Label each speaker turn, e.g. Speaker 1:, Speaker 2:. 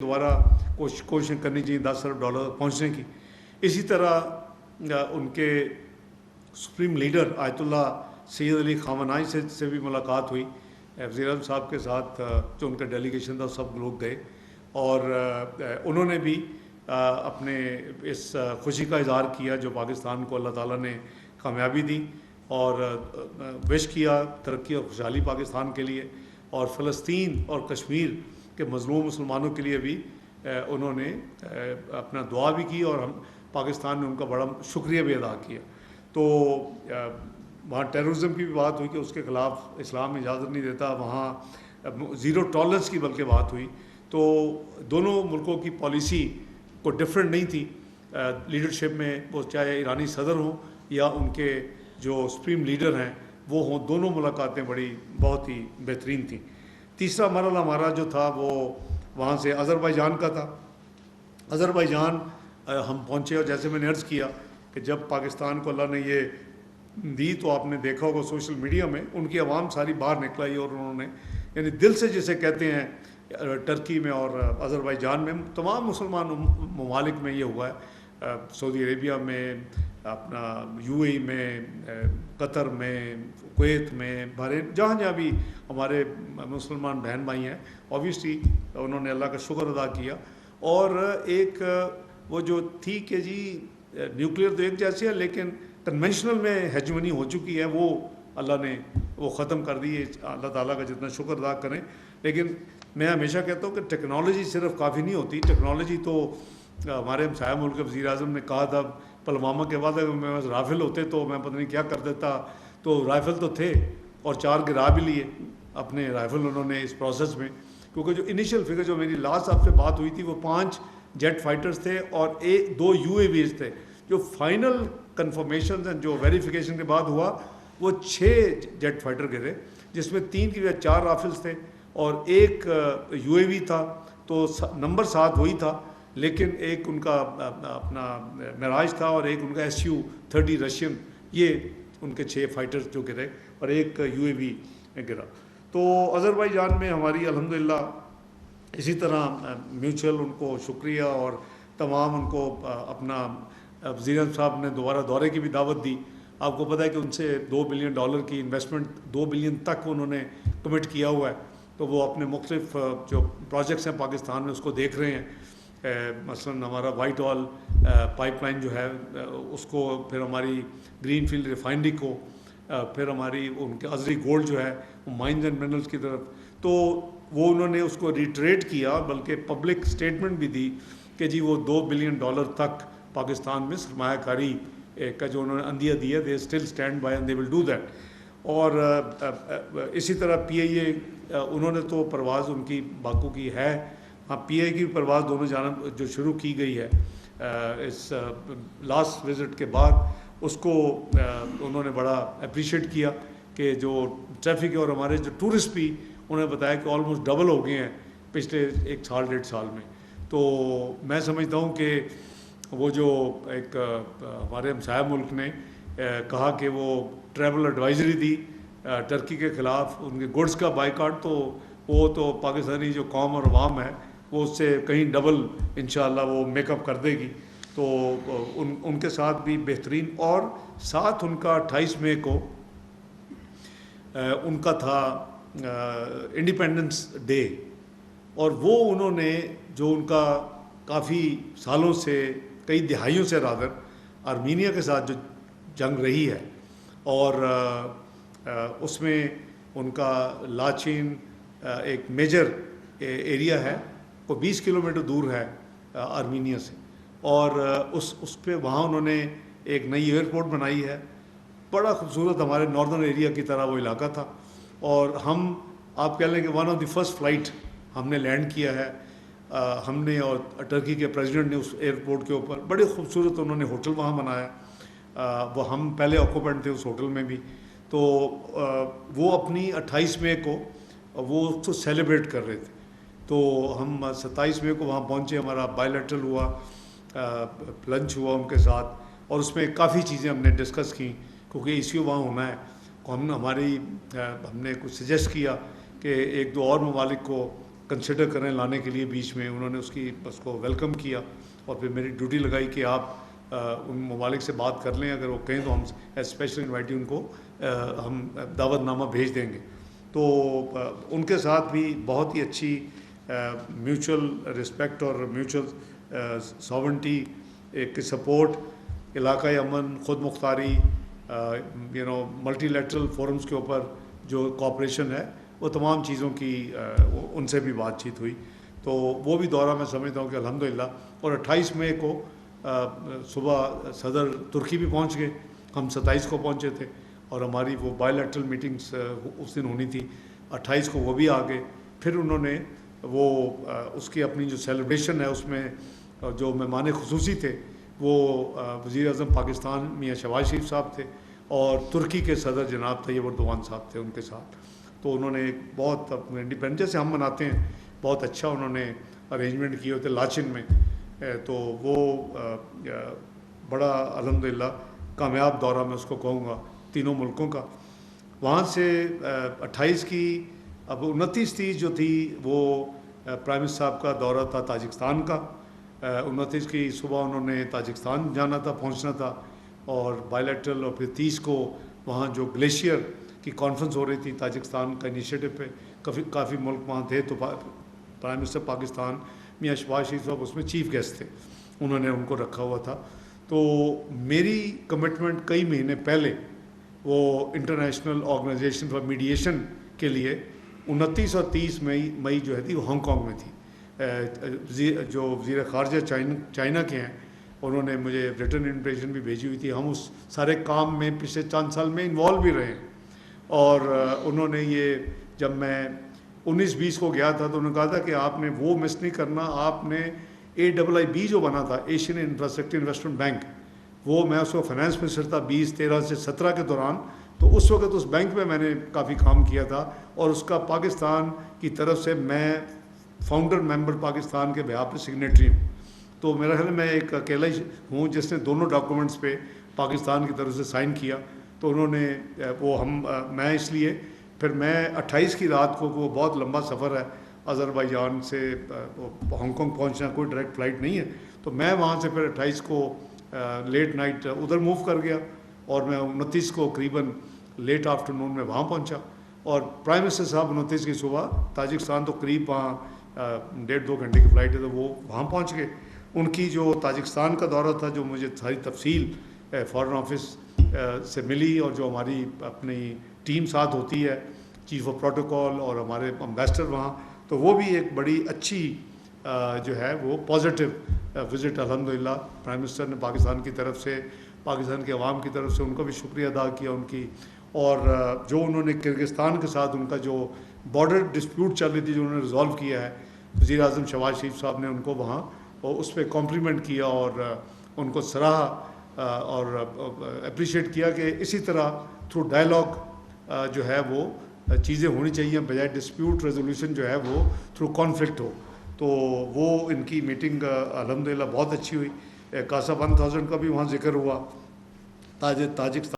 Speaker 1: دوبارہ کوششیں کرنی چاہیے $10 ارب پہنچنے کی. اسی طرح ان کے سپریم لیڈر آیت اللہ سید علی خامنائی سے بھی ملاقات ہوئی. وزیر اعظم صاحب کے ساتھ جو ان کا ڈیلیگیشن تھا سب لوگ گئے اور انہوں نے بھی اپنے اس خوشی کا اظہار کیا جو پاکستان کو اللہ تعالیٰ نے کامیابی دی اور وش کیا ترقی اور خوشحالی پاکستان کے لیے, اور فلسطین اور کشمیر کہ مظلوم مسلمانوں کے لیے بھی انہوں نے اپنا دعا بھی کی اور ہم پاکستان نے ان کا بڑا شکریہ بھی ادا کیا. تو وہاں ٹیررزم کی بھی بات ہوئی کہ اس کے خلاف اسلام اجازت نہیں دیتا, وہاں زیرو ٹالرنس کی بلکہ بات ہوئی. تو دونوں ملکوں کی پالیسی کو ڈفرینٹ نہیں تھی لیڈرشپ میں, وہ چاہے ایرانی صدر ہوں یا ان کے جو سپریم لیڈر ہیں وہ ہوں, دونوں ملاقاتیں بہت ہی بہترین تھیں. تیسرا مرحلہ ہمارا جو تھا وہ وہاں سے آذربائیجان کا تھا. آذربائیجان ہم پہنچے اور جیسے میں نے عرض کیا کہ جب پاکستان کو اللہ نے یہ دی تو آپ نے دیکھا ہوگا سوشل میڈیا میں ان کی عوام ساری باہر نکل آئی اور انہوں نے یعنی دل سے جسے کہتے ہیں ٹرکی میں اور آذربائیجان میں تمام مسلمان ممالک میں یہ ہوا ہے, سعودی عربیہ میں, اپنا UAE میں, قطر میں, کویت میں, بحرین, جہاں بھی ہمارے مسلمان بہن بھائی ہیں اوبیسلی انہوں نے اللہ کا شکر ادا کیا. اور ایک وہ جو تھی کہ جی نیوکلیئر تو ایک جیسے ہے لیکن کنونشنل میں ہیجمنی ہو چکی ہے, وہ اللہ نے وہ ختم کر دی. اللہ تعالیٰ کا جتنا شکر ادا کریں. لیکن میں ہمیشہ کہتا ہوں کہ ٹیکنالوجی صرف کافی نہیں ہوتی. ٹیکنالوجی تو ہمارے ہمسایہ ملک کے وزیر اعظم نے کہا تھا پلوامہ کے بعد اگر میرے پاس رائفل ہوتے تو میں پتہ نہیں کیا کر دیتا. تو رائفل تو تھے اور 4 گرا بھی لیے اپنے رائفل انہوں نے اس پروسیس میں, کیونکہ جو انیشیل فگر جو میری لاسٹ آپ سے بات ہوئی تھی وہ 5 جیٹ فائٹرز تھے اور 2 UAVs تھے. جو فائنل کنفرمیشنز ہیں جو ویریفیکیشن کے بعد ہوا وہ 6 جیٹ فائٹر کے تھے, جس میں 3 کی 4 رائفلز تھے اور 1 UAV تھا. تو نمبر 7 وہی تھا, لیکن ایک ان کا اپنا معراج تھا اور ایک ان کا Su-30 رشین, یہ ان کے 6 فائٹرز جو گرے اور ایک UAV گرا. تو آذربائیجان میں ہماری الحمدللہ اسی طرح میوچل ان کو شکریہ اور تمام ان کو اپنا وزیر اعظم صاحب نے دوبارہ دورے کی بھی دعوت دی. آپ کو پتہ ہے کہ ان سے $2 بلین کی انویسٹمنٹ 2 بلین تک انہوں نے کمٹ کیا ہوا ہے. تو وہ اپنے مختلف جو پروجیکٹس ہیں پاکستان میں اس کو دیکھ رہے ہیں. مثلا ہمارا وائٹ آل پائپ لائن جو ہے اس کو, پھر ہماری گرین فیلڈ ریفائنری کو, پھر ہماری ان کے ازری گولڈ جو ہے وہ مائنز اینڈ منرلز کی طرف. تو وہ انہوں نے اس کو ریٹریٹ کیا, بلکہ پبلک سٹیٹمنٹ بھی دی کہ جی وہ $2 بلین تک پاکستان میں سرمایہ کاری کا جو انہوں نے عندیہ دیا, they still stand by and they will do that. اور اسی طرح PIA انہوں نے تو پرواز ان کی باکو کی ہے, ہاں PIA کی پرواز دونوں جانب جو شروع کی گئی ہے اس لاسٹ وزٹ کے بعد, اس کو انہوں نے بڑا اپریشیٹ کیا کہ جو ٹریفک ہے اور ہمارے جو ٹورسٹ بھی انہوں نے بتایا کہ آلموسٹ ڈبل ہو گئے ہیں پچھلے 1 سال 1.5 سال میں. تو میں سمجھتا ہوں کہ وہ جو ایک ہمارے ہمسایہ ملک نے کہا کہ وہ ٹریول ایڈوائزری دی ٹرکی کے خلاف ان کے گڈس کا بائیکاٹ, تو وہ تو پاکستانی جو قوم اور عوام ہے وہ اس سے کہیں ڈبل انشاءاللہ وہ میک اپ کر دے گی. تو ان کے ساتھ بھی بہترین, اور ساتھ ان کا 28 مئی کو ان کا تھا انڈیپینڈنس ڈے, اور وہ انہوں نے جو ان کا کافی سالوں سے کئی دہائیوں سے رادر آرمینیا کے ساتھ جو جنگ رہی ہے, اور اس میں ان کا لاچین ایک میجر ایریا ہے, وہ 20 کلومیٹر دور ہے آرمینیا سے, اور اس پہ وہاں انہوں نے ایک نئی ایئرپورٹ بنائی ہے. بڑا خوبصورت ہمارے ناردرن ایریا کی طرح وہ علاقہ تھا, اور ہم آپ کہہ لیں کہ 1 آف دی فرسٹ فلائٹ ہم نے لینڈ کیا ہے ہم نے, اور ٹرکی کے پریزیڈنٹ نے اس ایئرپورٹ کے اوپر بڑے خوبصورت انہوں نے ہوٹل وہاں بنایا. وہ ہم پہلے آکوپینٹ تھے اس ہوٹل میں بھی. تو وہ اپنی 28 مئی کو وہ اس کو سیلیبریٹ کر رہے تھے. تو ہم 27 مئی کو وہاں پہنچے, ہمارا بائی لیٹرل ہوا, لنچ ہوا ان کے ساتھ, اور اس میں کافی چیزیں ہم نے ڈسکس کیں کیونکہ ایشو وہاں ہونا ہے. ہم نے کچھ سجیسٹ کیا کہ 1-2 اور ممالک کو کنسیڈر کریں لانے کے لیے بیچ میں. انہوں نے اس کو ویلکم کیا اور پھر میری ڈیوٹی لگائی کہ آپ ان ممالک سے بات کر لیں, اگر وہ کہیں تو ہم اسپیشل انوائٹی ان کو ہم دعوت نامہ بھیج دیں گے. تو ان کے ساتھ بھی بہت ہی اچھی میوچل رسپیکٹ اور میوچل ساورنٹی, ایک سپورٹ, علاقائی امن, خود مختاری, ملٹی لیٹرل فورمز کے اوپر جو کوآپریشن ہے, وہ تمام چیزوں کی ان سے بھی بات چیت ہوئی. تو وہ بھی دورہ میں سمجھتا ہوں کہ الحمدللہ. اور 28 مئی کو صبح صدر ترکی بھی پہنچ گئے, ہم 27 کو پہنچے تھے, اور ہماری وہ بائی لیٹرل میٹنگس اس دن ہونی تھی. 28 کو وہ بھی آ گئے. پھر انہوں نے وہ اس کی اپنی جو سیلیبریشن ہے اس میں جو مہمان خصوصی تھے وہ وزیر اعظم پاکستان میاں شہباز شریف صاحب تھے, اور ترکی کے صدر جناب طیب اردوان صاحب تھے ان کے ساتھ. تو انہوں نے ایک بہت انڈیپینڈنس جیسے ہم مناتے ہیں بہت اچھا انہوں نے ارینجمنٹ کیے ہوتے لاچن میں. تو وہ بڑا الحمدللہ کامیاب دورہ میں اس کو کہوں گا تینوں ملکوں کا. وہاں سے 28 کی اب 29 جو تھی وہ پرائم منسٹر صاحب کا دورہ تھا تاجکستان کا. 29 کی صبح انہوں نے تاجکستان جانا تھا, پہنچنا تھا, اور بائی لیٹرل, اور پھر 30 کو وہاں جو گلیشیئر کی کانفرنس ہو رہی تھی تاجکستان کا انیشیٹو پہ, کافی ملک وہاں تھے. تو پرائم منسٹر پاکستان میاں شہباز شریف صاحب اس میں چیف گیسٹ تھے, انہوں نے ان کو رکھا ہوا تھا. تو میری کمٹمنٹ کئی مہینے پہلے وہ انٹرنیشنل آرگنائزیشن فار میڈیشن کے لیے 29 اور 30 مئی جو ہے تھی وہ ہانگ کانگ میں تھی. جو وزیر خارجہ چائنا کے ہیں انہوں نے مجھے ریٹن انویٹیشن بھی بھیجی ہوئی تھی. ہم اس سارے کام میں پچھلے چند سال میں انوالو بھی رہے ہیں. اور انہوں نے یہ جب میں 19-20 کو گیا تھا تو انہوں نے کہا تھا کہ آپ نے وہ مس نہیں کرنا, آپ نے AIIB جو بنا تھا ایشین انفراسٹرکچر انویسٹمنٹ بینک, وہ میں اس کو فائنانس منسٹر تھا 2013 سے 17 کے دوران. تو اس وقت اس بینک میں میں نے کافی کام کیا تھا, اور اس کا پاکستان کی طرف سے میں فاؤنڈر ممبر پاکستان کے بہاف پہ سگنیٹری ہوں. تو میرا خیال میں ایک اکیلا ہی ہوں جس نے دونوں ڈاکومنٹس پہ پاکستان کی طرف سے سائن کیا. تو انہوں نے وہ میں اس لیے پھر میں 28 کی رات کو, وہ بہت لمبا سفر ہے آذربائیجان سے ہانگ کانگ پہنچنا, کوئی ڈائریکٹ فلائٹ نہیں ہے. تو میں وہاں سے پھر 28 کو لیٹ نائٹ ادھر موو کر گیا, اور میں 29 کو قریباً لیٹ آفٹر نون میں وہاں پہنچا. اور پرائم منسٹر صاحب 29 کی صبح تاجکستان تو قریب وہاں 1.5-2 گھنٹے کی فلائٹ ہے, تو وہ وہاں پہنچ گئے. ان کی جو تاجکستان کا دورہ تھا, جو مجھے ساری تفصیل فارن آفس سے ملی, اور جو ہماری اپنی ٹیم ساتھ ہوتی ہے, چیف آف پروٹوکول اور ہمارے امبیسڈر وہاں, تو وہ بھی ایک بڑی اچھی جو ہے وہ پازیٹیو وزٹ الحمدللہ پرائم منسٹر نے پاکستان کی طرف سے, پاکستان کے عوام کی طرف سے ان کا بھی شکریہ ادا کیا ان کی. اور جو انہوں نے کرغزستان کے ساتھ ان کا جو بارڈر ڈسپیوٹ چل رہی تھی جو انہوں نے ریزالو کیا ہے, وزیر اعظم شہباز شریف صاحب نے ان کو وہاں اس پہ کمپلیمنٹ کیا اور ان کو سراہا اور اپریشیٹ کیا کہ اسی طرح تھرو ڈائلاگ جو ہے وہ چیزیں ہونی چاہیے, بجائے ڈسپیوٹ ریزولوشن جو ہے وہ تھرو کانفلکٹ ہو. تو وہ ان کی میٹنگ الحمدللہ بہت اچھی ہوئی. کاسا 1000 کا بھی وہاں ذکر ہوا. تاجکستان